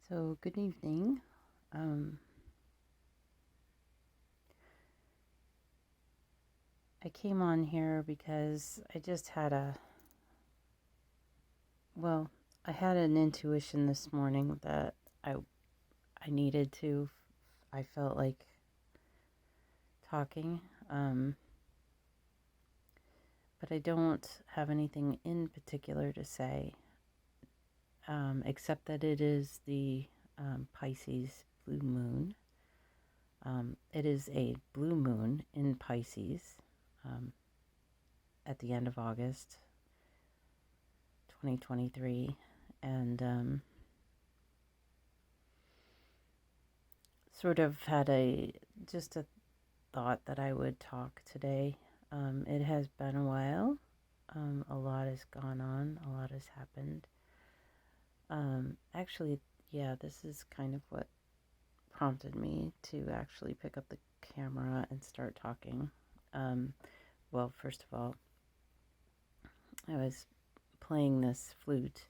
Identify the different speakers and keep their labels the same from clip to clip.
Speaker 1: So, good evening. Um, I came on here because I just had I had an intuition this morning that I needed to, I felt like talking, but I don't have anything in particular to say, except that it is the Pisces blue moon. It is a blue moon in Pisces um, at the end of August 2023, and sort of had just a thought that I would talk today. It has been a while. A lot has gone on. A lot has happened. Actually, yeah, this is kind of what prompted me to actually pick up the camera and start talking. Well, first of all, I was playing this flute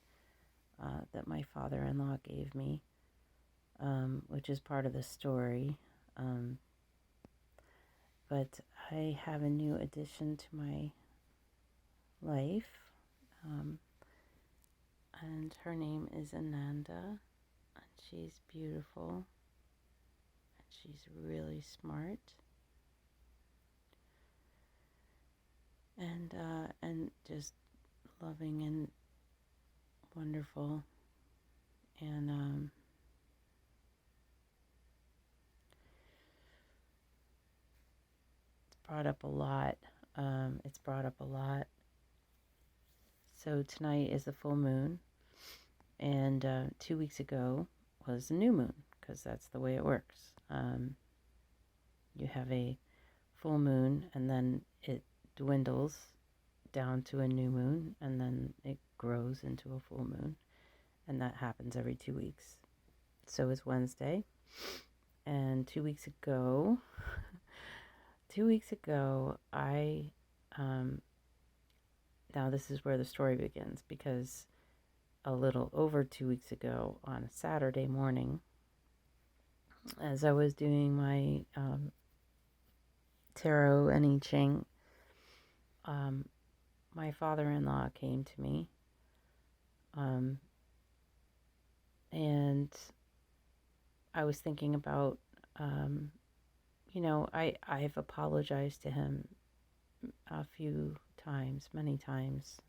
Speaker 1: that my father-in-law gave me, which is part of the story. But I have a new addition to my life, and her name is Ananda, and she's beautiful, and she's really smart, and just loving and wonderful, and it's brought up a lot. So tonight is the full moon, and 2 weeks ago was the new moon, because that's the way it works. You have a full moon, and then it dwindles down to a new moon, and then it grows into a full moon, and that happens every 2 weeks. So it's Wednesday, and 2 weeks ago, I now this is where the story begins, because a little over 2 weeks ago, on a Saturday morning, as I was doing my tarot and I Ching, my father-in-law came to me, and I was thinking about, I've apologized to him a few times, many times,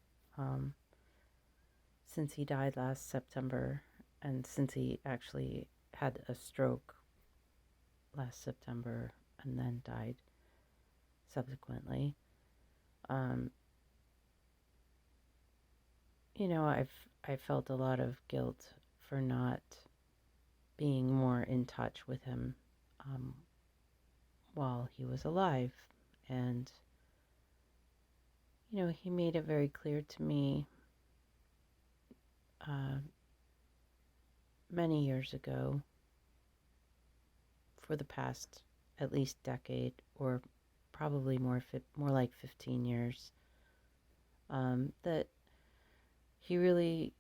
Speaker 1: since he died last September, and since he actually had a stroke last September and then died subsequently. I felt a lot of guilt for not being more in touch with him while he was alive. And, he made it very clear to me many years ago, for the past at least decade, or probably more like 15 years, that he really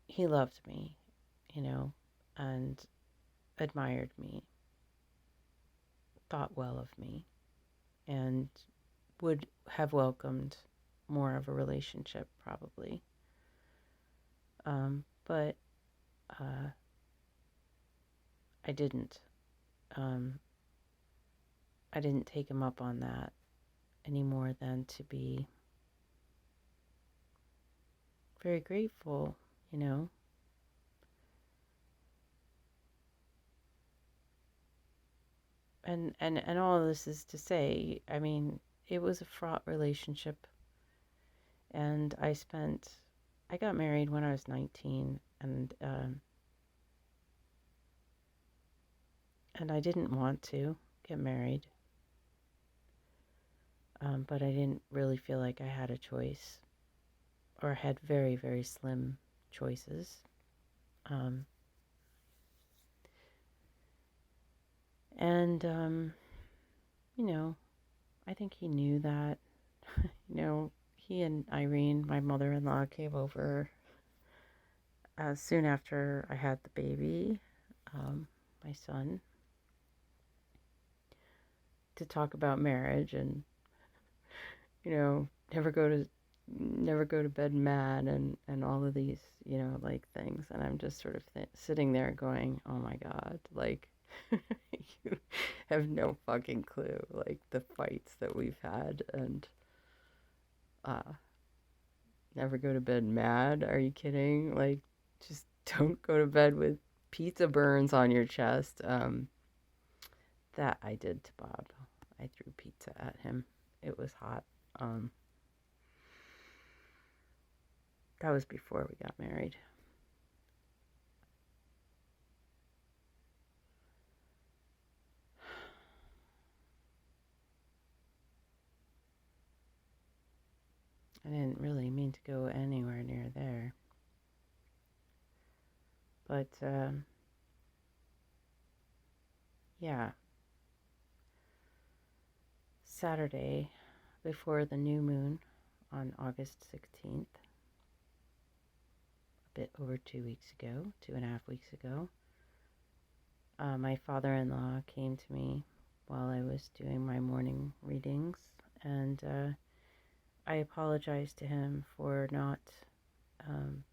Speaker 1: he loved me, and admired me, thought well of me, and would have welcomed more of a relationship, probably. But I didn't. I didn't take him up on that any more than to be very grateful, And all of this is to say, I mean, it was a fraught relationship, and I got married when I was 19, and I didn't want to get married, but I didn't really feel like I had a choice, or had very, very slim choices. And I think he knew that. He and Irene, my mother-in-law, came over soon after I had the baby, my son, to talk about marriage and, you know, never go to bed mad and all of these, you know, like things. And I'm just sort of sitting there going, oh my God, like, you have no fucking clue, like the fights that we've had and uh, never go to bed mad. Are you kidding? Like, just don't go to bed with pizza burns on your chest. That I did to Bob. I threw pizza at him. It was hot. Um, that was before we got married. I didn't really mean to go anywhere near there. But, yeah. Saturday before the new moon on August 16th, a bit over 2 weeks ago, 2.5 weeks ago, my father-in-law came to me while I was doing my morning readings, and I apologized to him for not, um,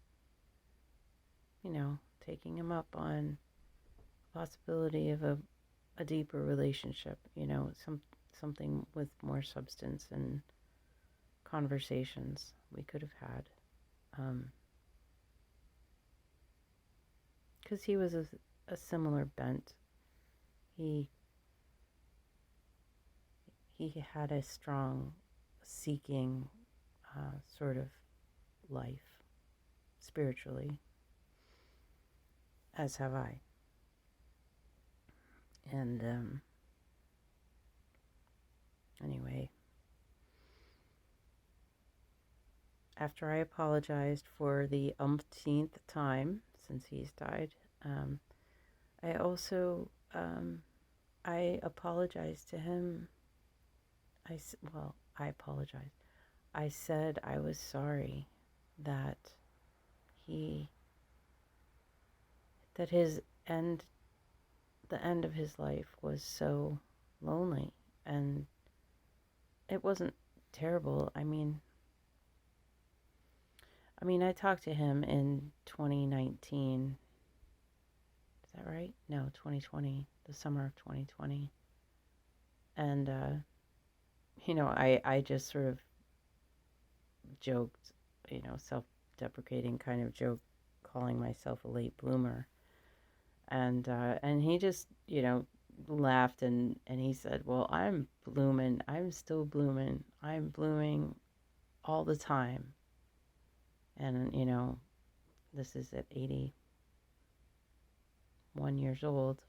Speaker 1: you know, taking him up on the possibility of a deeper relationship, you know, something with more substance and conversations we could have had. Because he was a similar bent. He had a strong seeking sort of life spiritually, as have I. And anyway, after I apologized for the umpteenth time since he's died, I also I apologized to him. I apologized. I said I was sorry that his end, the end of his life was so lonely, and it wasn't terrible. I mean, I talked to him in 2019. Is that right? No, 2020, the summer of 2020. And, you know, I just sort of joked, you know, self-deprecating kind of joke, calling myself a late bloomer. And he just, you know, laughed and he said, well, I'm blooming. I'm still blooming. I'm blooming all the time. And, you know, this is at 81 years old.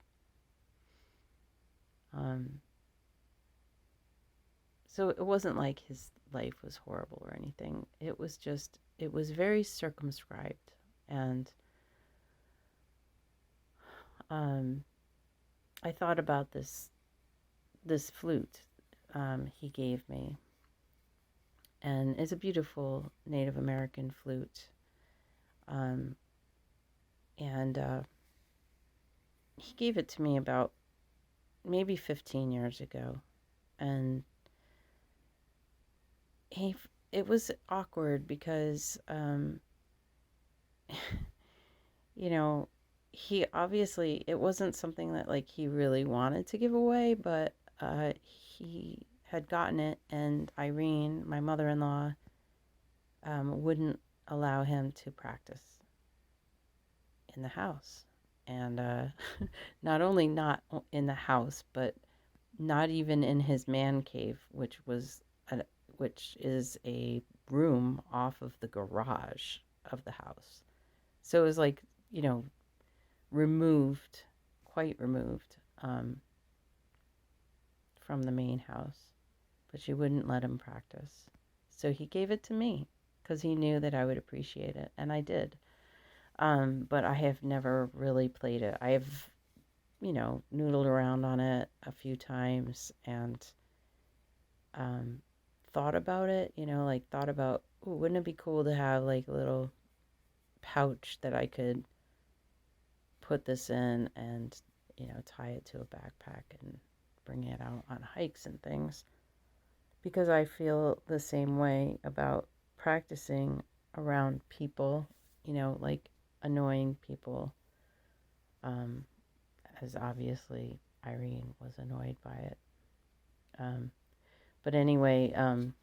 Speaker 1: So it wasn't like his life was horrible or anything. It was very circumscribed. And I thought about this flute he gave me. And it's a beautiful Native American flute. And he gave it to me about maybe 15 years ago. And it was awkward because, you know, he obviously, it wasn't something that like he really wanted to give away, but he had gotten it, and Irene, my mother-in-law, wouldn't allow him to practice in the house. And not only not in the house, but not even in his man cave, which is a room off of the garage of the house. So it was like, you know, quite removed from the main house. But she wouldn't let him practice. So he gave it to me because he knew that I would appreciate it, and I did. But I have never really played it. I have, you know, noodled around on it a few times and thought about it, you know, like thought about, ooh, wouldn't it be cool to have like a little pouch that I could put this in and, tie it to a backpack and bring it out on hikes and things. Because I feel the same way about practicing around people, like annoying people, as obviously Irene was annoyed by it. But anyway, I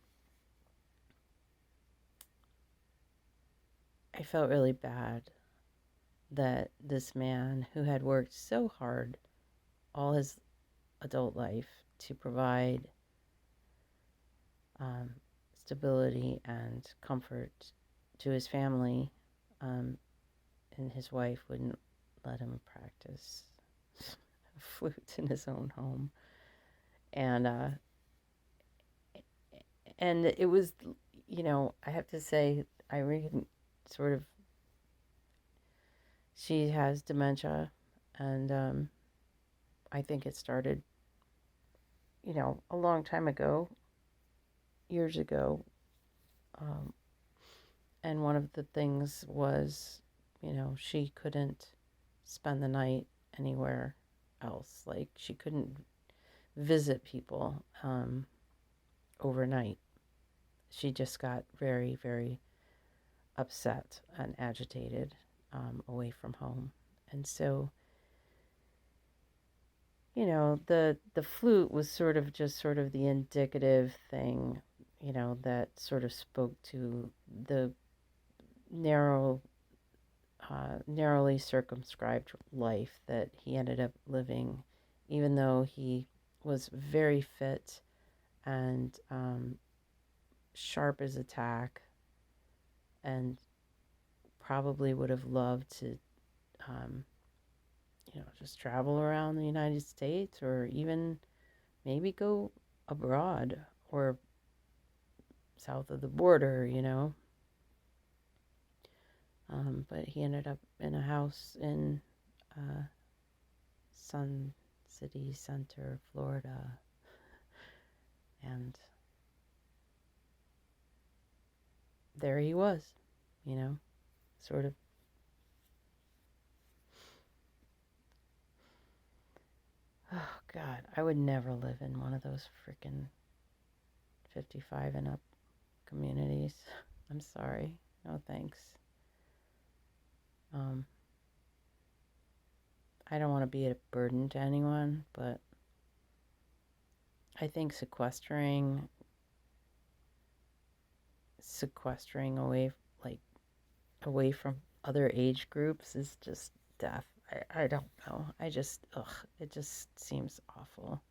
Speaker 1: felt really bad that this man who had worked so hard all his adult life to provide stability and comfort to his family, and his wife wouldn't let him practice flute in his own home. And it was, I have to say, Irene sort of, she has dementia, and I think it started, a long time ago, years ago. And one of the things was, she couldn't spend the night anywhere else. Like, she couldn't visit people overnight. She just got very, very upset and agitated away from home. And so, the flute was sort of the indicative thing, that sort of spoke to the narrowly circumscribed life that he ended up living, even though he was very fit and sharp as a tack, and probably would have loved to, just travel around the United States, or even maybe go abroad or south of the border, But he ended up in a house in Sun City Center, Florida, and there he was, sort of. Oh, God, I would never live in one of those freaking 55 and up communities. I'm sorry. No thanks. I don't want to be a burden to anyone, but I think sequestering away from other age groups is just death. I don't know. It just seems awful.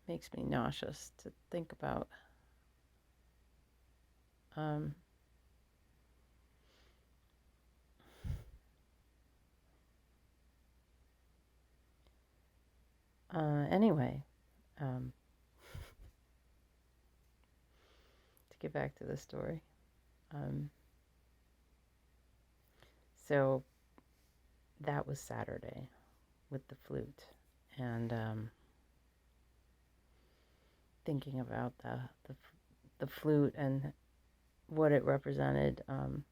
Speaker 1: Makes me nauseous to think about. Anyway, to get back to the story. So that was Saturday with the flute, and thinking about the flute and what it represented. And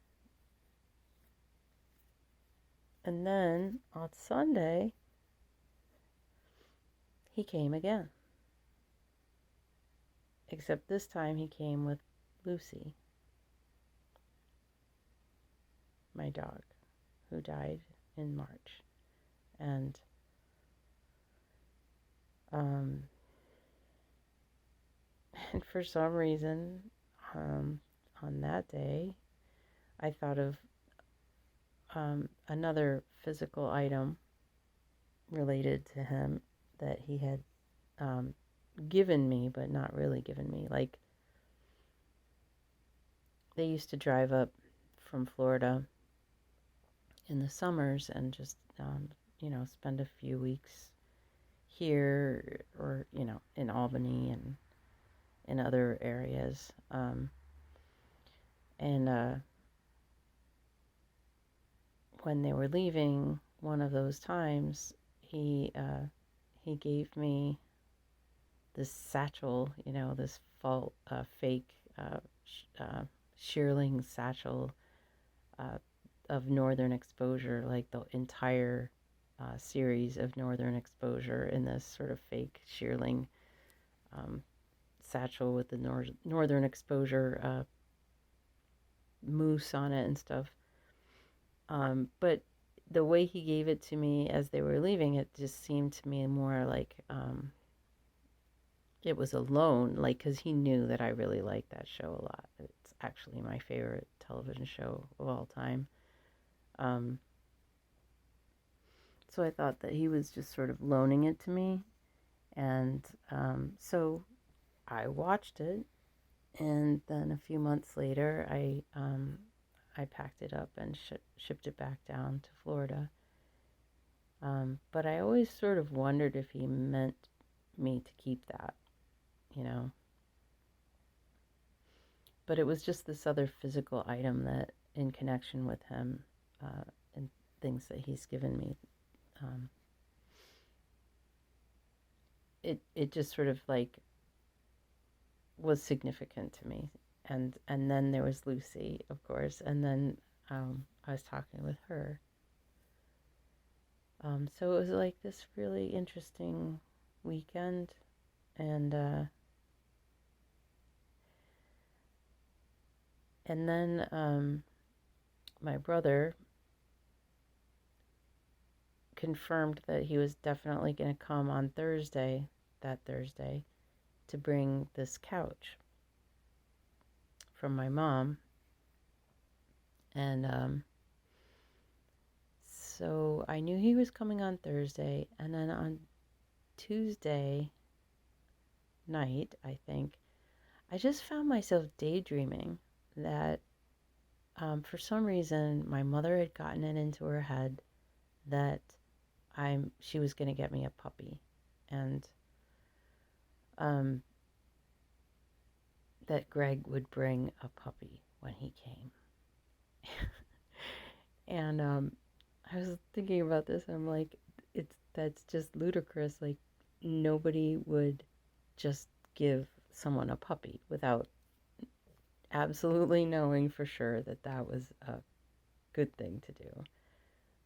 Speaker 1: then on Sunday, he came again. Except this time he came with Lucy, my dog, who died in March. And and for some reason, on that day, I thought of another physical item related to him that he had given me, but not really given me. Like, they used to drive up from Florida in the summers and just, spend a few weeks here, or, in Albany and in other areas. And when they were leaving one of those times, he gave me this satchel, this fake shearling satchel uh, of Northern Exposure, like the entire series of Northern Exposure in this sort of fake shearling um, satchel with the Northern Exposure moose on it and stuff. But the way he gave it to me as they were leaving, it just seemed to me more like it was a loan, like, because he knew that I really liked that show a lot. It's actually my favorite television show of all time. So I thought that he was just sort of loaning it to me. And so I watched it. And then a few months later, I packed it up and shipped it back down to Florida. But I always sort of wondered if he meant me to keep that, you know. But it was just this other physical item that, in connection with him, and things that he's given me, it just sort of like was significant to me. And then there was Lucy, of course, and then I was talking with her. So it was like this really interesting weekend, and then my brother confirmed that he was definitely going to come on that Thursday, to bring this couch from my mom. And so I knew he was coming on Thursday, and then on Tuesday night, I think, I just found myself daydreaming that for some reason my mother had gotten it into her head that she was going to get me a puppy, and that Greg would bring a puppy when he came. And I was thinking about this, and I'm like, that's just ludicrous. Like, nobody would just give someone a puppy without absolutely knowing for sure that that was a good thing to do.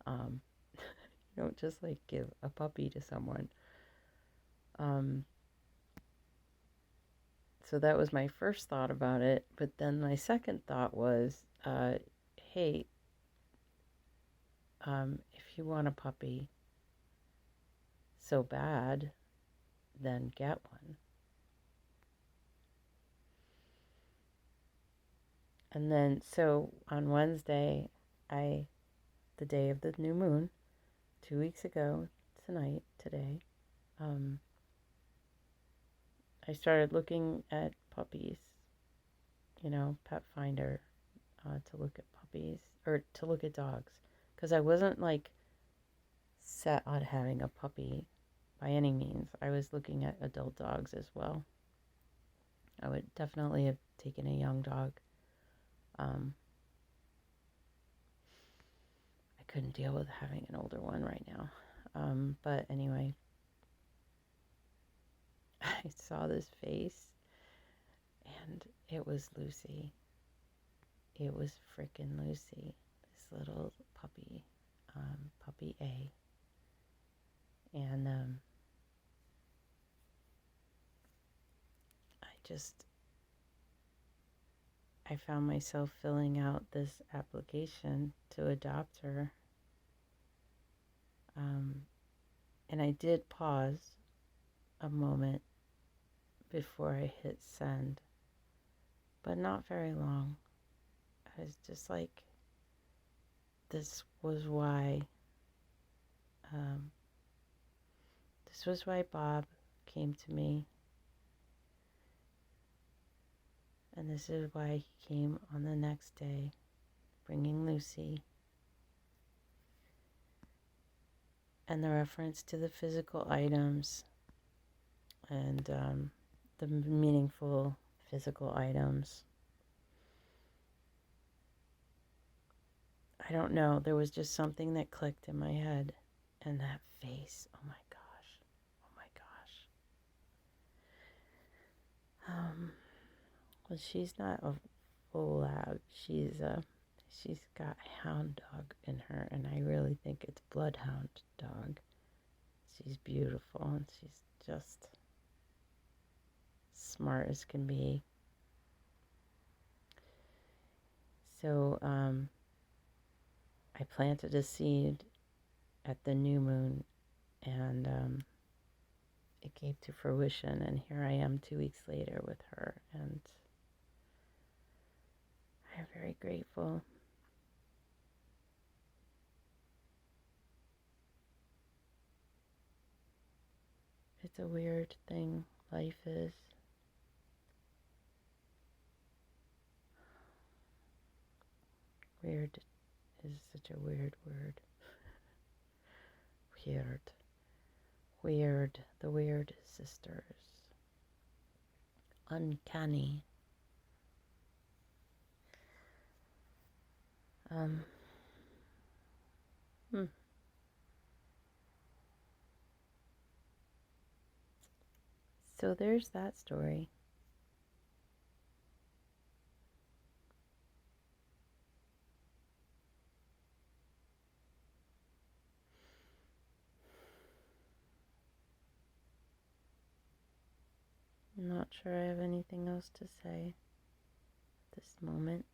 Speaker 1: You don't just like give a puppy to someone. So that was my first thought about it. But then my second thought was, hey, if you want a puppy so bad, then get one. And then, so on Wednesday, the day of the new moon, 2 weeks ago, today, I started looking at puppies, Pet Finder, to look at puppies, or to look at dogs, because I wasn't like set on having a puppy by any means. I was looking at adult dogs as well. I would definitely have taken a young dog. I couldn't deal with having an older one right now. But anyway, I saw this face, and it was Lucy. It was frickin' Lucy, this little puppy, puppy A. And I found myself filling out this application to adopt her. And I did pause a moment before I hit send, but not very long. I was just like, this was why Bob came to me, and this is why he came on the next day, bringing Lucy. And the reference to the physical items and the meaningful physical items. I don't know. There was just something that clicked in my head. And that face. Oh my gosh. Oh my gosh. Well, she's not a full lab. She's a she's got hound dog in her, and I really think it's bloodhound dog. She's beautiful, and she's just smart as can be. So I planted a seed at the new moon, and it came to fruition, and here I am 2 weeks later with her, and I'm very grateful. It's a weird thing, life is. Weird is such a weird word. Weird. Weird. The Weird Sisters. Uncanny. So there's that story. I'm not sure I have anything else to say at this moment.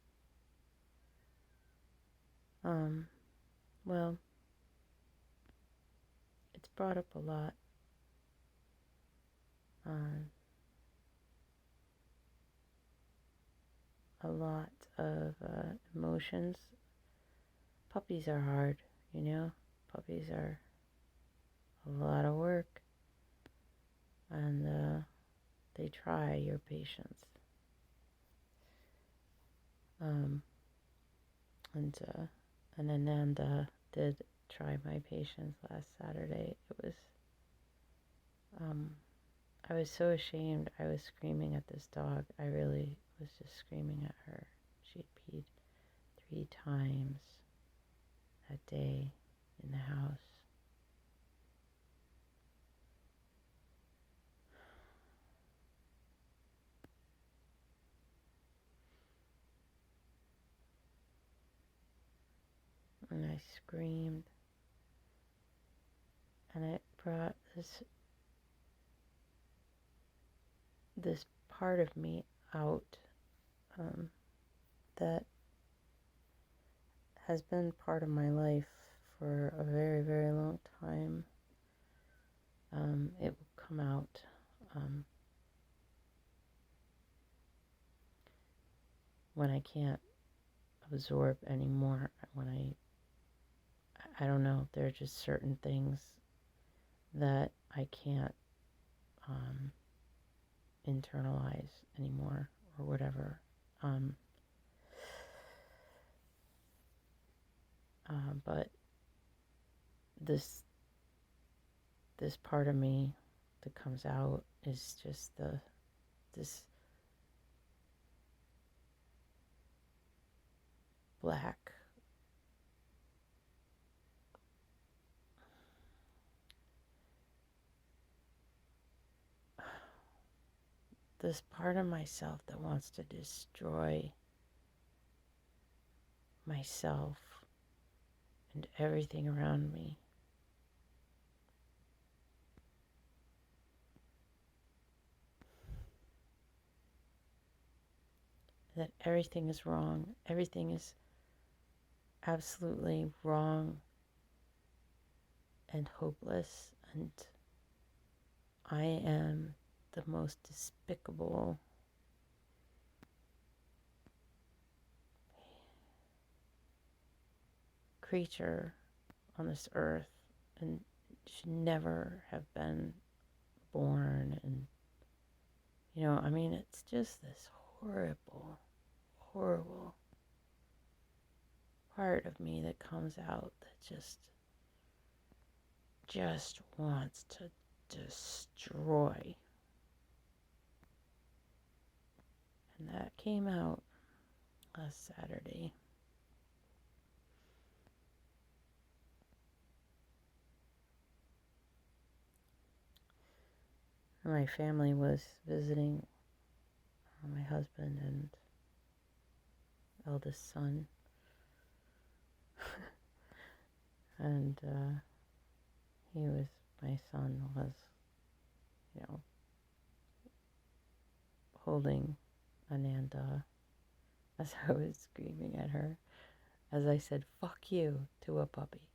Speaker 1: Well, it's brought up a lot. A lot of emotions. Puppies are hard, you know? Puppies are a lot of work. And they try your patience. And Ananda did try my patience last Saturday. It was, I was so ashamed. I was screaming at this dog. I really was just screaming at her. She'd peed 3 times that day in the house. And I screamed. And it brought this part of me out that has been part of my life for a very, very long time. It will come out when I can't absorb anymore, when I don't know, there are just certain things that I can't internalize anymore or whatever. But this part of me that comes out is just this black this part of myself that wants to destroy myself and everything around me. That everything is wrong. Everything is absolutely wrong and hopeless, and I am the most despicable creature on this earth and should never have been born. And I mean, it's just this horrible part of me that comes out that just wants to destroy. And that came out last Saturday. My family was visiting my husband and eldest son And my son was, holding Ananda as I was screaming at her, as I said, "Fuck you," to a puppy.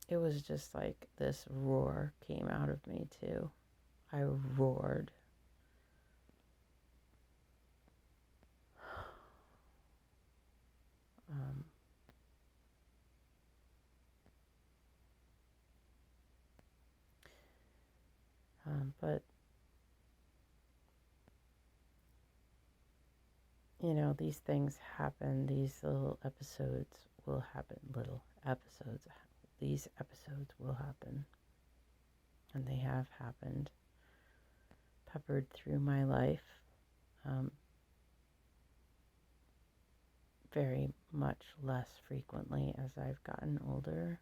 Speaker 1: It was just like this roar came out of me too. I roared. But these things happen. These little episodes will happen. These episodes will happen. And they have happened. Peppered through my life. Very much less frequently as I've gotten older.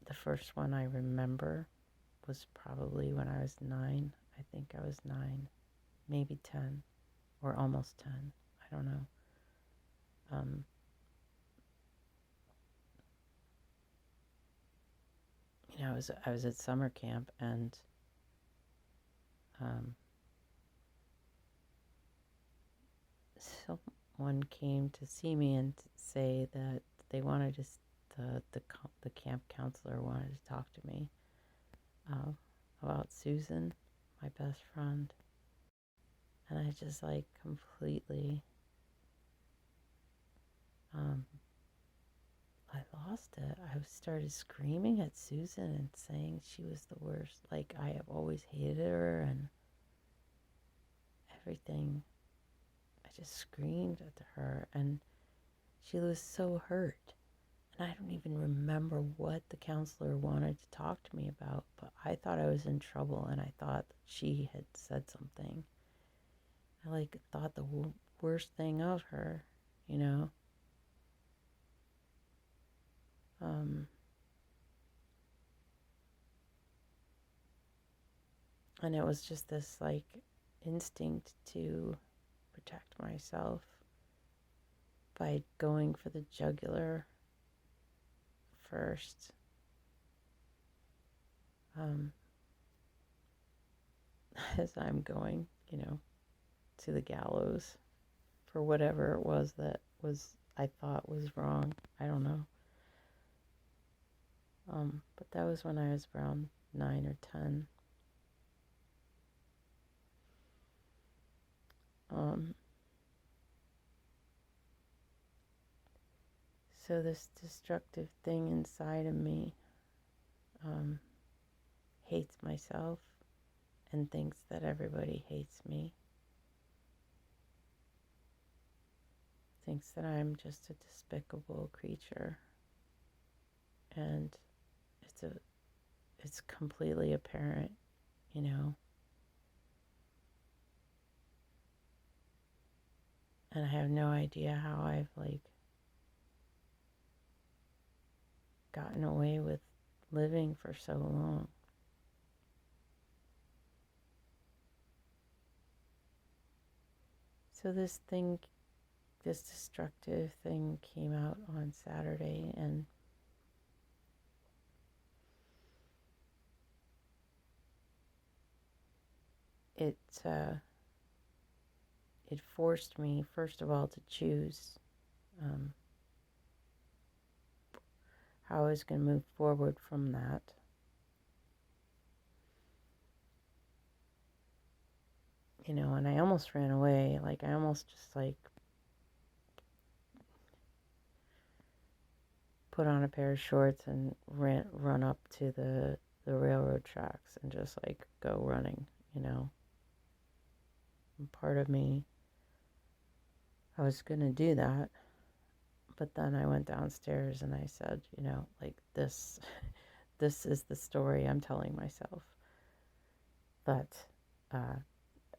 Speaker 1: The first one I remember was probably when I was 9. I think I was 9, maybe 10, or almost 10. I don't know. I was at summer camp, and someone came to see me and say that they wanted to. The camp counselor wanted to talk to me about Susan, my best friend. And I just completely, I lost it. I started screaming at Susan and saying she was the worst. I have always hated her and everything. I just screamed at her, and she was so hurt. And I don't even remember what the counselor wanted to talk to me about, but I thought I was in trouble, and I thought that she had said something. I thought the worst thing of her, and it was just this instinct to protect myself by going for the jugular first. As I'm going, to the gallows for whatever it was that I thought was wrong. I don't know. But that was when I was around 9 or 10. So this destructive thing inside of me hates myself and thinks that everybody hates me. Thinks that I'm just a despicable creature. And it's completely apparent, And I have no idea how I've gotten away with living for so long. So this destructive thing came out on Saturday, and it forced me, first of all, to choose how I was going to move forward from that. And I almost ran away. I almost just put on a pair of shorts and run up to the railroad tracks and just go running, And part of me, I was going to do that. But then I went downstairs and I said, this is the story I'm telling myself. That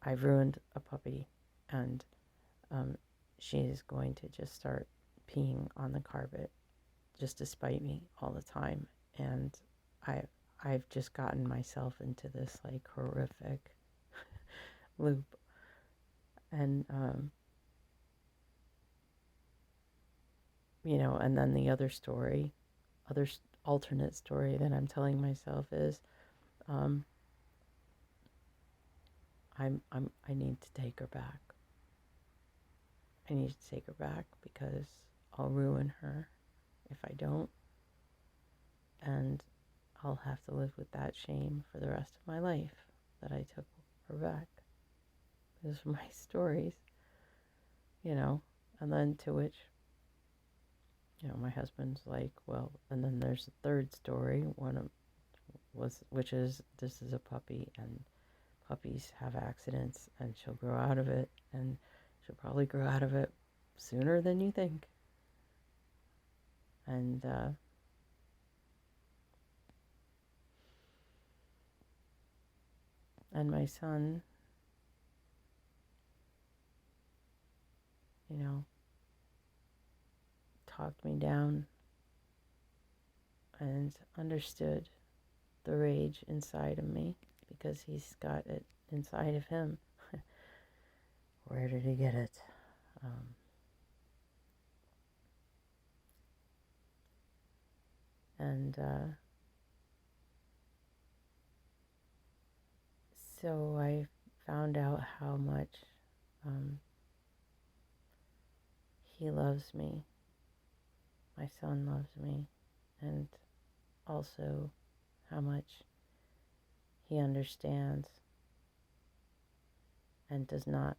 Speaker 1: I've ruined a puppy, and she is going to just start peeing on the carpet just to spite me all the time. And I've just gotten myself into this horrific loop And, and then the other story, alternate story that I'm telling myself is, um, I need to take her back. I need to take her back because I'll ruin her if I don't. And I'll have to live with that shame for the rest of my life that I took her back. Those are my stories, and then to which, my husband's like, well, and then there's a third story, which is, this is a puppy, and puppies have accidents, and she'll grow out of it, and she'll probably grow out of it sooner than you think. And, my son, talked me down and understood the rage inside of me because he's got it inside of him. Where did he get it? And so I found out how much he loves me. My son loves me. And also how much he understands and does not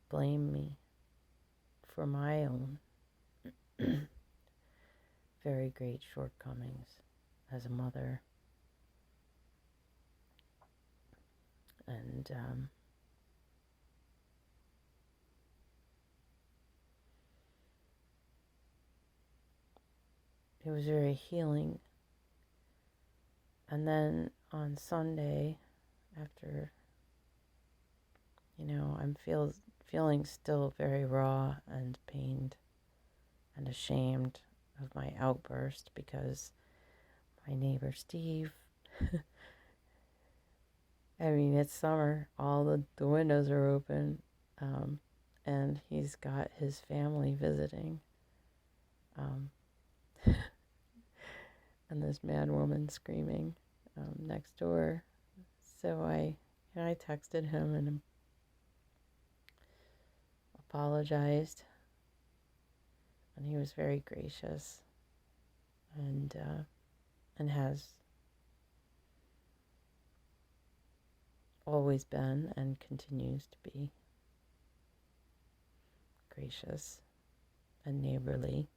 Speaker 1: blame me for my own very great shortcomings as a mother. And it was very healing. And then on Sunday, after, I'm feeling still very raw and pained and ashamed of my outburst because my neighbor Steve, I mean, it's summer, all the windows are open, and he's got his family visiting, and this mad woman screaming next door. So I texted him and apologized, and he was very gracious, and has always been and continues to be gracious and neighborly.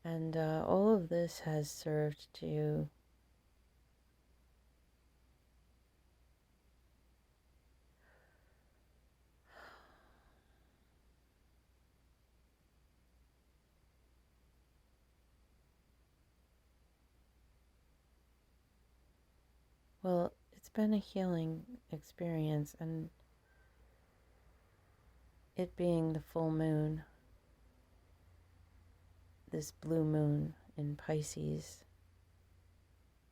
Speaker 1: And all of this has served to well, it's been a healing experience, and it being the full moon, this blue moon in Pisces.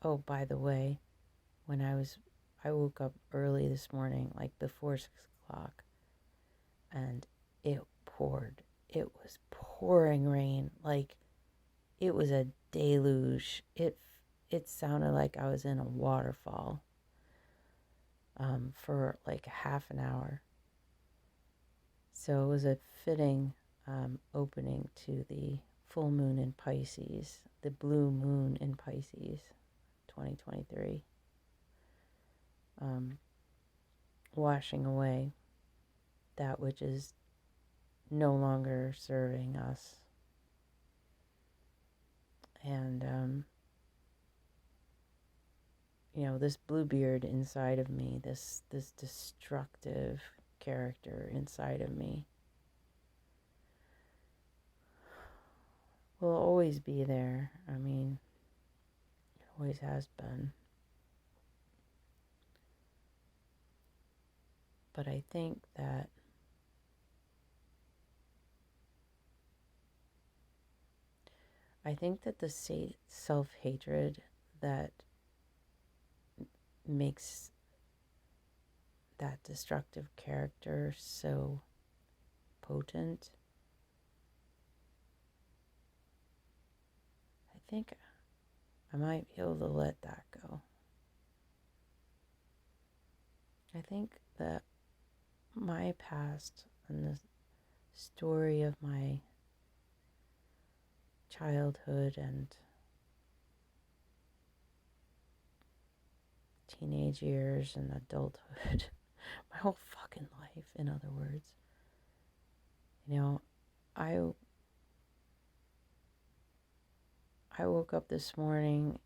Speaker 1: Oh, by the way, when I woke up early this morning, like before 6 o'clock, and it poured. It was pouring rain, like it was a deluge. It sounded like I was in a waterfall for like half an hour. So it was a fitting opening to the full moon in Pisces, the blue moon in Pisces, 2023, washing away that which is no longer serving us. And, this Bluebeard inside of me, this destructive character inside of me, will always be there. I mean, it always has been. But I think that the self-hatred that makes that destructive character so potent. I think I might be able to let that go. I think that my past and the story of my childhood and teenage years and adulthood, my whole fucking life, in other words. You know, I woke up this morning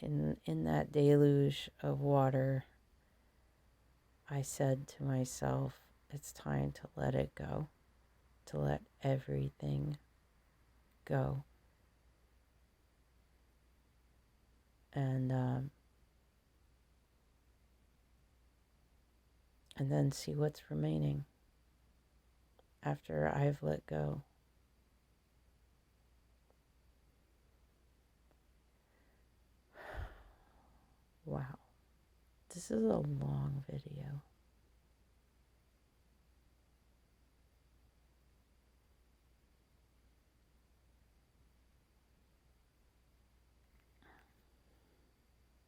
Speaker 1: in that deluge of water. I said to myself, it's time to let it go, to let everything go. And then see what's remaining after I've let go. Wow. This is a long video.